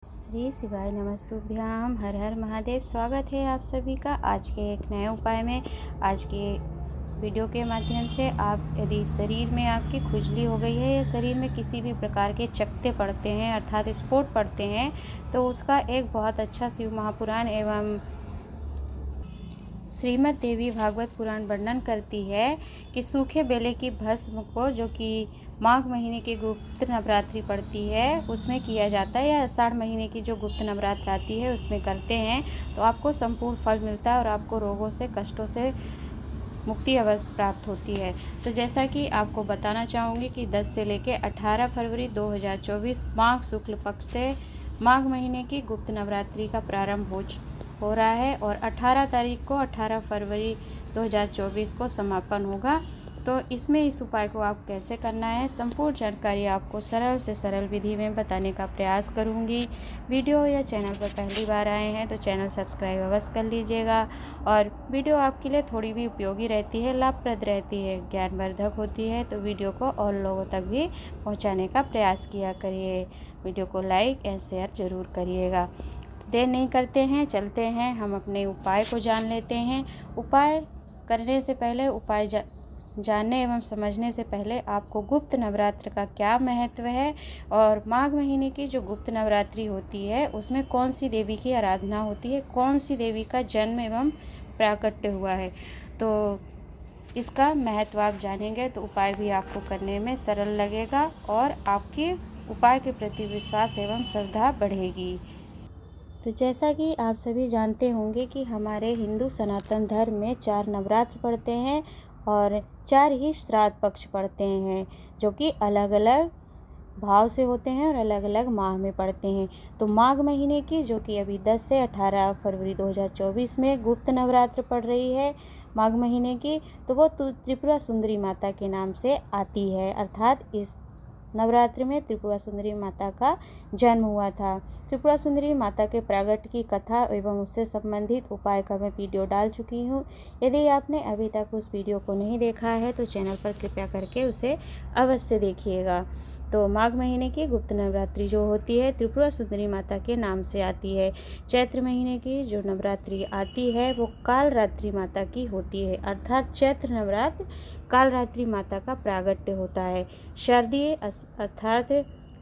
श्री शिवाय नमस्तुभ्याम। हर हर महादेव। स्वागत है आप सभी का आज के एक नए उपाय में। आज के वीडियो के माध्यम से आप यदि शरीर में आपकी खुजली हो गई है या शरीर में किसी भी प्रकार के चकत्ते पड़ते हैं अर्थात स्पॉट पड़ते हैं तो उसका एक बहुत अच्छा शिव महापुराण एवं श्रीमद् देवी भागवत पुराण वर्णन करती है कि सूखे बेले की भस्म को जो कि माघ महीने की गुप्त नवरात्रि पड़ती है उसमें किया जाता है या आषाढ़ महीने की जो गुप्त नवरात्र आती है उसमें करते हैं तो आपको संपूर्ण फल मिलता है और आपको रोगों से कष्टों से मुक्ति अवश्य प्राप्त होती है। तो जैसा कि आपको बताना चाहूँगी कि 10 से लेकर 18 फरवरी 2024 माघ शुक्ल पक्ष से माघ महीने की गुप्त नवरात्रि का प्रारंभ हो रहा है और 18 तारीख को 18 फरवरी 2024 को समापन होगा। तो इसमें इस उपाय को आप कैसे करना है संपूर्ण जानकारी आपको सरल से सरल विधि में बताने का प्रयास करूंगी। वीडियो या चैनल पर पहली बार आए हैं तो चैनल सब्सक्राइब अवश्य कर लीजिएगा और वीडियो आपके लिए थोड़ी भी उपयोगी रहती है, लाभप्रद रहती है, ज्ञानवर्धक होती है तो वीडियो को और लोगों तक भी पहुँचाने का प्रयास किया करिए। वीडियो को लाइक एंड शेयर ज़रूर करिएगा। देर नहीं करते हैं, चलते हैं हम अपने उपाय को जान लेते हैं। उपाय करने से पहले जानने एवं समझने से पहले आपको गुप्त नवरात्र का क्या महत्व है और माघ महीने की जो गुप्त नवरात्रि होती है उसमें कौन सी देवी की आराधना होती है, कौन सी देवी का जन्म एवं प्राकट्य हुआ है, तो इसका महत्व आप जानेंगे तो उपाय भी आपको करने में सरल लगेगा और आपके उपाय के प्रति विश्वास एवं श्रद्धा बढ़ेगी। तो जैसा कि आप सभी जानते होंगे कि हमारे हिंदू सनातन धर्म में 4 नवरात्र पड़ते हैं और 4 ही श्राद्ध पक्ष पड़ते हैं जो कि अलग अलग भाव से होते हैं और अलग अलग माह में पड़ते हैं। तो माघ महीने की जो कि अभी 10 से 18 फरवरी 2024 में गुप्त नवरात्र पड़ रही है माघ महीने की, तो वो त्रिपुरा सुंदरी माता के नाम से आती है। अर्थात इस नवरात्रि में त्रिपुरा सुंदरी माता का जन्म हुआ था। त्रिपुरा सुंदरी माता के प्रागट्य की कथा एवं उससे संबंधित उपाय का मैं वीडियो डाल चुकी हूँ। यदि आपने अभी तक उस वीडियो को नहीं देखा है तो चैनल पर कृपया करके उसे अवश्य देखिएगा। तो माघ महीने की गुप्त नवरात्रि जो होती है त्रिपुरा सुंदरी माता के नाम से आती है। चैत्र महीने की जो नवरात्रि आती है वो कालरात्रि माता की होती है। अर्थात चैत्र नवरात्र कालरात्रि माता का प्रागट्य होता है। शारदीय अर्थात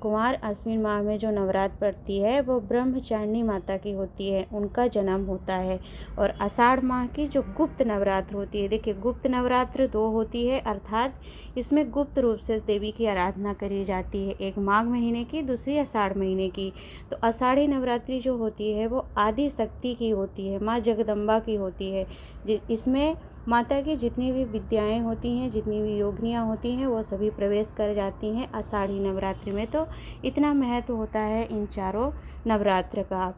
कुमार अश्विन माह में जो नवरात्र पड़ती है वो ब्रह्मचारिणी माता की होती है, उनका जन्म होता है। और आषाढ़ माह की जो गुप्त नवरात्र होती है, देखिए गुप्त नवरात्र 2 होती है अर्थात इसमें गुप्त रूप से देवी की आराधना करी जाती है, एक माघ महीने की, दूसरी आषाढ़ महीने की। तो आषाढ़ी नवरात्रि जो होती है वो आदि शक्ति की होती है, माँ जगदम्बा की होती है। इसमें माता की जितनी भी विद्याएं होती हैं, जितनी भी योगिनियाँ होती हैं वो सभी प्रवेश कर जाती हैं आषाढ़ी नवरात्रि में। तो इतना महत्व होता है इन चारों नवरात्र का।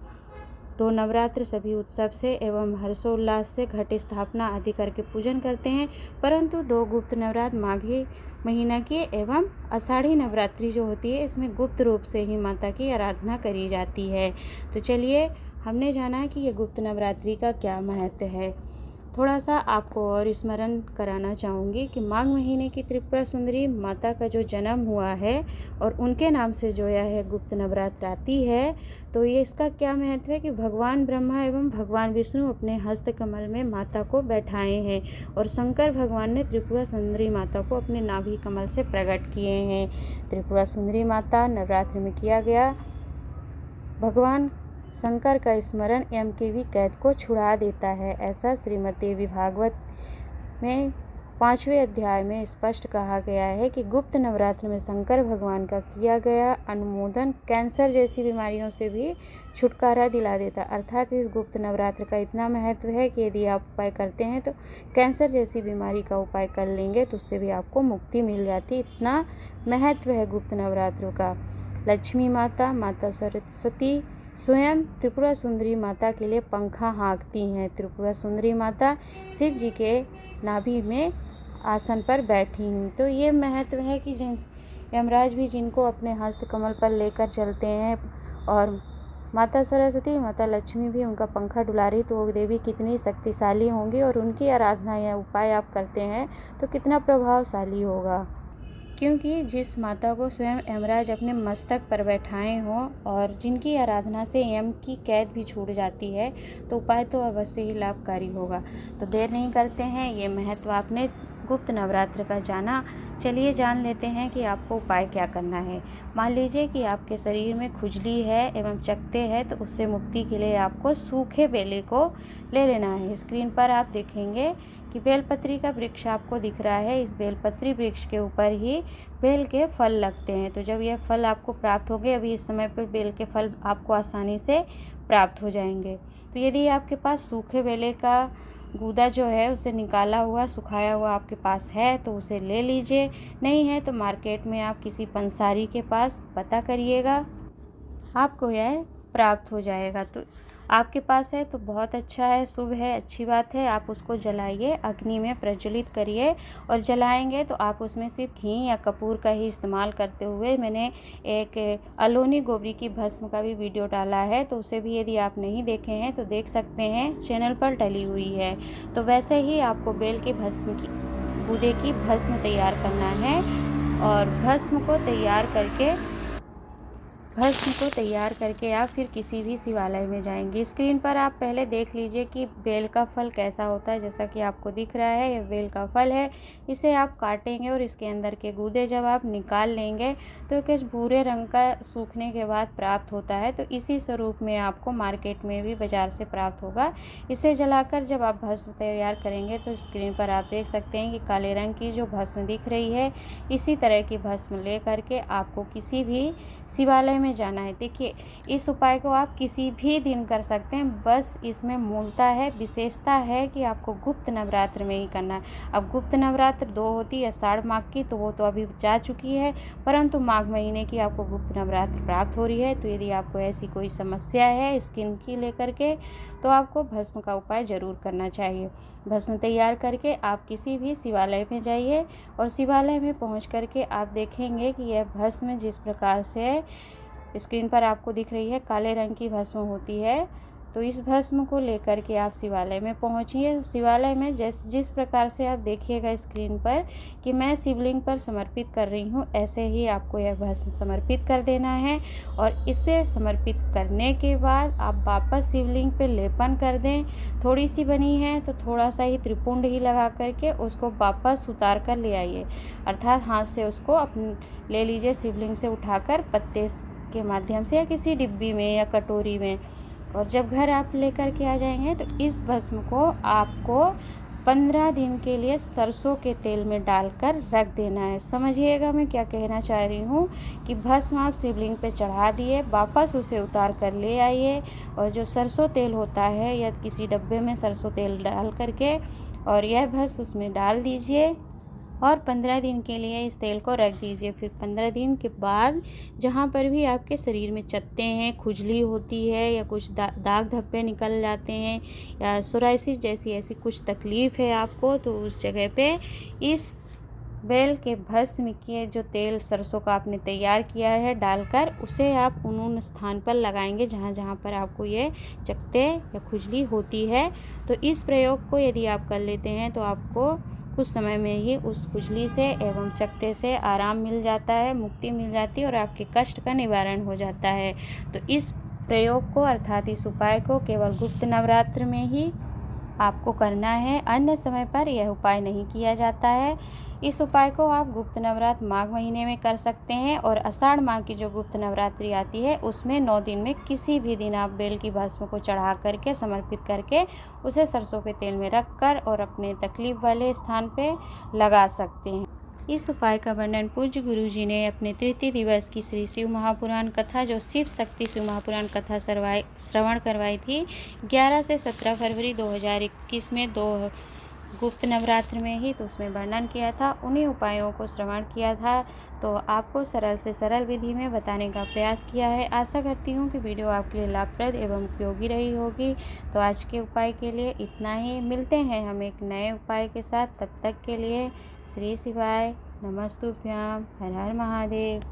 तो नवरात्र सभी उत्सव से एवं हर्षोल्लास से घट स्थापना आदि करके पूजन करते हैं, परंतु 2 गुप्त नवरात्र माघी महीना की एवं आषाढ़ी नवरात्रि जो होती है इसमें गुप्त रूप से ही माता की आराधना करी जाती है। तो चलिए हमने जाना है कि ये गुप्त नवरात्रि का क्या महत्व है। थोड़ा सा आपको और स्मरण कराना चाहूँगी कि माघ महीने की त्रिपुरा सुंदरी माता का जो जन्म हुआ है और उनके नाम से जो यह गुप्त नवरात्र आती है तो ये इसका क्या महत्व है कि भगवान ब्रह्मा एवं भगवान विष्णु अपने हस्त कमल में माता को बैठाए हैं और शंकर भगवान ने त्रिपुरा सुंदरी माता को अपने नाभि कमल से प्रकट किए हैं। त्रिपुरा सुंदरी माता नवरात्र में किया गया भगवान शंकर का स्मरण यम के भी कैद को छुड़ा देता है, ऐसा श्रीमद् देवी भागवत में 5वें अध्याय में स्पष्ट कहा गया है कि गुप्त नवरात्र में शंकर भगवान का किया गया अनुमोदन कैंसर जैसी बीमारियों से भी छुटकारा दिला देता। अर्थात इस गुप्त नवरात्र का इतना महत्व है कि यदि आप उपाय करते हैं तो कैंसर जैसी बीमारी का उपाय कर लेंगे तो उससे भी आपको मुक्ति मिल जाती, इतना महत्व है गुप्त नवरात्र का। लक्ष्मी माता, माता सरस्वती स्वयं त्रिपुरा सुंदरी माता के लिए पंखा हाँकती हैं। त्रिपुरा सुंदरी माता शिव जी के नाभि में आसन पर बैठी हैं। तो ये महत्व है कि यमराज भी जिनको अपने हस्त कमल पर लेकर चलते हैं और माता सरस्वती, माता लक्ष्मी भी उनका पंखा डुला रही, तो वो देवी कितनी शक्तिशाली होंगी और उनकी आराधना या उपाय आप करते हैं तो कितना प्रभावशाली होगा। क्योंकि जिस माता को स्वयं यमराज अपने मस्तक पर बैठाए हों और जिनकी आराधना से यम की कैद भी छूट जाती है, तो उपाय तो अवश्य ही लाभकारी होगा। तो देर नहीं करते हैं, ये महत्व आपने गुप्त नवरात्र का जाना। चलिए जान लेते हैं कि आपको उपाय क्या करना है। मान लीजिए कि आपके शरीर में खुजली है एवं चकत्ते हैं, तो उससे मुक्ति के लिए आपको सूखे बेले को ले लेना है। स्क्रीन पर आप देखेंगे कि बेलपत्री का वृक्ष आपको दिख रहा है। इस बेलपत्री वृक्ष के ऊपर ही बेल के फल लगते हैं। तो जब यह फल आपको प्राप्त होंगे, अभी इस समय पर बेल के फल आपको आसानी से प्राप्त हो जाएंगे। तो यदि आपके पास सूखे बेले का गूदा जो है उसे निकाला हुआ सुखाया हुआ आपके पास है तो उसे ले लीजिए। नहीं है तो मार्केट में आप किसी पंसारी के पास पता करिएगा, आपको यह प्राप्त हो जाएगा। तो आपके पास है तो बहुत अच्छा है, शुभ है, अच्छी बात है। आप उसको जलाइए, अग्नि में प्रज्वलित करिए और जलाएंगे तो आप उसमें सिर्फ घी या कपूर का ही इस्तेमाल करते हुए, मैंने एक अलोनी गोबरी की भस्म का भी वीडियो डाला है, तो उसे भी यदि आप नहीं देखे हैं तो देख सकते हैं, चैनल पर डली हुई है। तो वैसे ही आपको बेल की भस्म की गूदे की भस्म तैयार करना है और भस्म को तैयार करके आप फिर किसी भी शिवालय में जाएंगे। स्क्रीन पर आप पहले देख लीजिए कि बेल का फल कैसा होता है। जैसा कि आपको दिख रहा है, यह बेल का फल है। इसे आप काटेंगे और इसके अंदर के गूदे जब आप निकाल लेंगे तो कुछ भूरे रंग का सूखने के बाद प्राप्त होता है। तो इसी स्वरूप में आपको मार्केट में भी बाजार से प्राप्त होगा। इसे जलाकर जब आप भस्म तैयार करेंगे तो स्क्रीन पर आप देख सकते हैं कि काले रंग की जो भस्म दिख रही है, इसी तरह की भस्म ले करके आपको किसी भी शिवालय में जाना है। देखिए, इस उपाय को आप किसी भी दिन कर सकते हैं, बस इसमें मूलता है, विशेषता है कि आपको गुप्त नवरात्र में ही करना है। अब गुप्त नवरात्र 2 होती है, आषाढ़ माघ की, तो वो तो अभी जा चुकी है, परंतु माघ महीने की आपको गुप्त नवरात्र प्राप्त हो रही है। तो यदि आपको ऐसी कोई समस्या है स्किन की लेकर के, तो आपको भस्म का उपाय जरूर करना चाहिए। भस्म तैयार करके आप किसी भी शिवालय में जाइए और शिवालय में पहुंच करके आप देखेंगे कि यह भस्म जिस प्रकार से स्क्रीन पर आपको दिख रही है, काले रंग की भस्म होती है। तो इस भस्म को लेकर के आप शिवालय में पहुंचिए। शिवालय में जिस प्रकार से आप देखिएगा स्क्रीन पर कि मैं शिवलिंग पर समर्पित कर रही हूं, ऐसे ही आपको यह भस्म समर्पित कर देना है। और इसे समर्पित करने के बाद आप वापस शिवलिंग पे लेपन कर दें। थोड़ी सी बनी है तो थोड़ा सा ही त्रिपुंड ही लगा करके उसको वापस उतार कर ले आइए, अर्थात हाथ से उसको ले लीजिए, शिवलिंग से उठाकर पत्ते के माध्यम से या किसी डिब्बी में या कटोरी में। और जब घर आप लेकर के आ जाएंगे तो इस भस्म को आपको 15 दिन के लिए सरसों के तेल में डालकर रख देना है। समझिएगा मैं क्या कहना चाह रही हूँ कि भस्म आप शिवलिंग पे चढ़ा दिए, वापस उसे उतार कर ले आइए और जो सरसों तेल होता है या किसी डब्बे में सरसों तेल डाल करके और यह भस्म उसमें डाल दीजिए और 15 दिन के लिए इस तेल को रख दीजिए। फिर 15 दिन के बाद जहाँ पर भी आपके शरीर में चत्ते हैं, खुजली होती है या कुछ दाग धब्बे निकल जाते हैं या सोराइसिस जैसी ऐसी कुछ तकलीफ़ है आपको, तो उस जगह पे इस बेल के भस्म के जो तेल सरसों का आपने तैयार किया है डालकर उसे आप उन स्थान पर लगाएंगे जहाँ जहाँ पर आपको ये चकत्ते या खुजली होती है। तो इस प्रयोग को यदि आप कर लेते हैं तो आपको कुछ समय में ही उस खुजली से एवं चकत्ते से आराम मिल जाता है, मुक्ति मिल जाती है और आपके कष्ट का निवारण हो जाता है। तो इस प्रयोग को अर्थात इस उपाय को केवल गुप्त नवरात्र में ही आपको करना है, अन्य समय पर यह उपाय नहीं किया जाता है। इस उपाय को आप गुप्त नवरात्र माघ महीने में कर सकते हैं और आषाढ़ माह की जो गुप्त नवरात्रि आती है उसमें 9 दिन में किसी भी दिन आप बेल की भस्म को चढ़ा करके समर्पित करके उसे सरसों के तेल में रख कर और अपने तकलीफ वाले स्थान पे लगा सकते हैं। इस उपाय का वर्णन पूज्य गुरु जी ने अपने तृतीय दिवस की श्री शिव महापुराण कथा, जो शिव शक्ति शिव महापुराण कथा श्रवण करवाई थी 11 से 17 फरवरी 2021 में 2 गुप्त नवरात्र में ही, तो उसमें वर्णन किया था, उन्हीं उपायों को श्रवण किया था। तो आपको सरल से सरल विधि में बताने का प्रयास किया है। आशा करती हूँ कि वीडियो आपके लिए लाभप्रद एवं उपयोगी रही होगी। तो आज के उपाय के लिए इतना ही, मिलते हैं हम एक नए उपाय के साथ। तब तक के लिए श्री शिवाय नमस्तुभ्याम, हर हर महादेव।